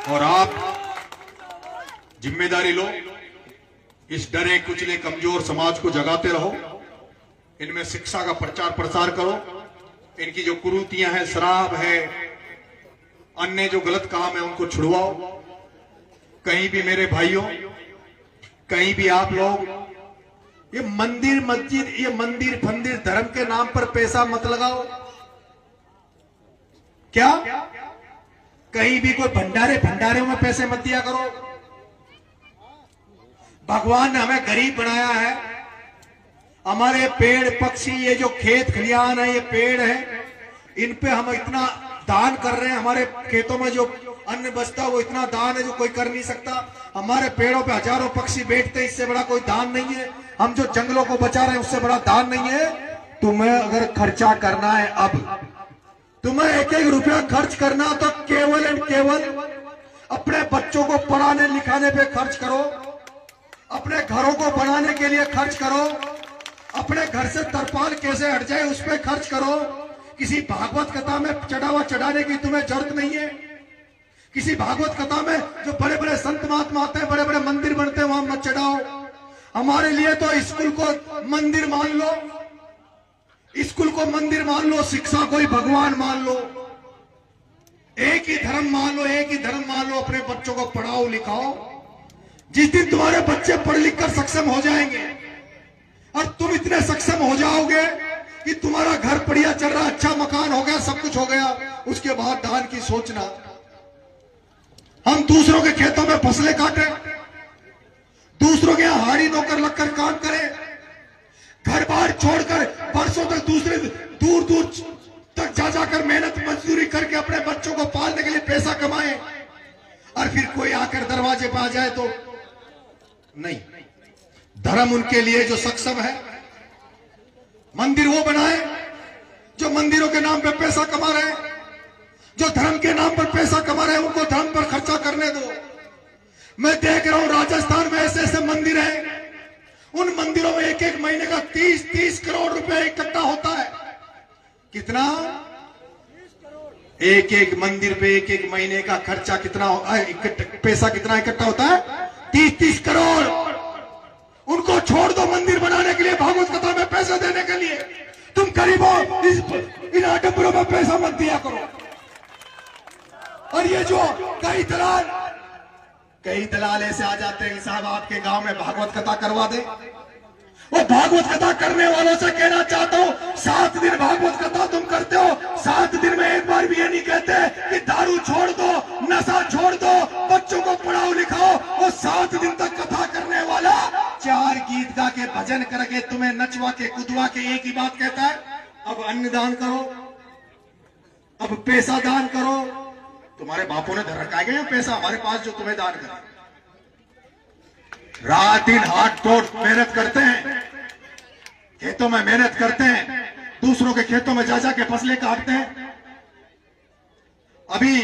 और आप जिम्मेदारी लो, इस डरे कुचले कमजोर समाज को जगाते रहो, इनमें शिक्षा का प्रचार प्रसार करो, इनकी जो कुरीतियां हैं, शराब है, अन्य जो गलत काम है उनको छुड़वाओ। कहीं भी मेरे भाइयों, कहीं भी आप लोग ये मंदिर मस्जिद, ये मंदिर फंदिर धर्म के नाम पर पैसा मत लगाओ। क्या कहीं भी कोई भंडारे में पैसे मत दिया करो। भगवान ने हमें गरीब बनाया है। हमारे पेड़ पक्षी, ये जो खेत खलियान है, ये पेड़ है, इन पे हम इतना दान कर रहे हैं। हमारे खेतों में जो अन्न बचता है वो इतना दान है जो कोई कर नहीं सकता। हमारे पेड़ों पे हजारों पक्षी बैठते, इससे बड़ा कोई दान नहीं है। हम जो जंगलों को बचा रहे हैं उससे बड़ा दान नहीं है। तुम्हें अगर खर्चा करना है, अब तुम्हें एक एक रुपया खर्च करना, तो केवल एंड केवल अपने बच्चों को पढ़ाने लिखाने पे खर्च करो, अपने घरों को बनाने के लिए खर्च करो, अपने घर से तरपाल कैसे हट जाए उस पर खर्च करो। किसी भागवत कथा में चढ़ावा चढ़ाने की तुम्हें जरूरत नहीं है। किसी भागवत कथा में जो बड़े बड़े संत महात्मा आते हैं, बड़े बड़े मंदिर बनते हैं, वहां मत चढ़ाओ। हमारे लिए तो स्कूल को मंदिर मान लो, स्कूल को मंदिर मान लो, शिक्षा को ही भगवान मान लो, एक ही धर्म मान लो, एक ही धर्म मान लो। अपने बच्चों को पढ़ाओ लिखाओ। जिस दिन तुम्हारे बच्चे पढ़ लिख कर सक्षम हो जाएंगे और तुम इतने सक्षम हो जाओगे कि तुम्हारा घर बढ़िया चल रहा, अच्छा मकान हो गया, सब कुछ हो गया, उसके बाद दान की सोचना। हम दूसरों के खेतों में फसलें काटे, दूसरों के यहां हाड़ी नौकर लगकर काम करें, घर बार छोड़कर बरसों तक दूसरे दूर दूर तक जा जाकर मेहनत मजदूरी करके अपने बच्चों को पालने के लिए पैसा कमाएं, और फिर कोई आकर दरवाजे पर आ जाए तो नहीं। धर्म उनके लिए जो सक्षम है, मंदिर वो बनाए जो मंदिरों के नाम पर पैसा कमा रहे हैं, जो धर्म के नाम पर पैसा कमा रहे हैं, उनको धर्म पर खर्चा करने दो। मैं देख रहा हूं राजस्थान में ऐसे ऐसे मंदिर हैं, उन मंदिरों में एक एक महीने का 30-30 करोड़ रुपए इकट्ठा होता है। कितना? एक एक मंदिर पे एक एक महीने का खर्चा कितना, पैसा कितना इकट्ठा होता है? 30-30 करोड़। उनको छोड़ दो मंदिर बनाने के लिए, भागवत कथा में पैसा देने के लिए। तुम गरीबों इन आडंबरों में पैसा मत दिया करो। और ये जो कई दलाल ऐसे आ जाते हैं, साहब आपके गांव में भागवत कथा करवा दे। वो भागवत कथा करने वालों से कहना चाहता हूं, 7 दिन भागवत कथा तुम करते हो, 7 दिन में एक बार भी ये नहीं कहते कि दारू छोड़ दो, नशा छोड़ दो, बच्चों को पढ़ाओ लिखाओ। वो 7 दिन तक कथा करने वाला 4 गीत गा के भजन करके तुम्हें नचवा के कुदवा के एक ही बात कहता है, अब अन्न दान करो, अब पैसा दान करो। तुम्हारे बापों ने धर रखा गया पैसा हमारे पास जो तुम्हें दान करे। रात दिन हाथ तोड़ मेहनत करते हैं, खेतों में मेहनत करते हैं, दूसरों के खेतों में जा जा के फसलें काटते हैं। अभी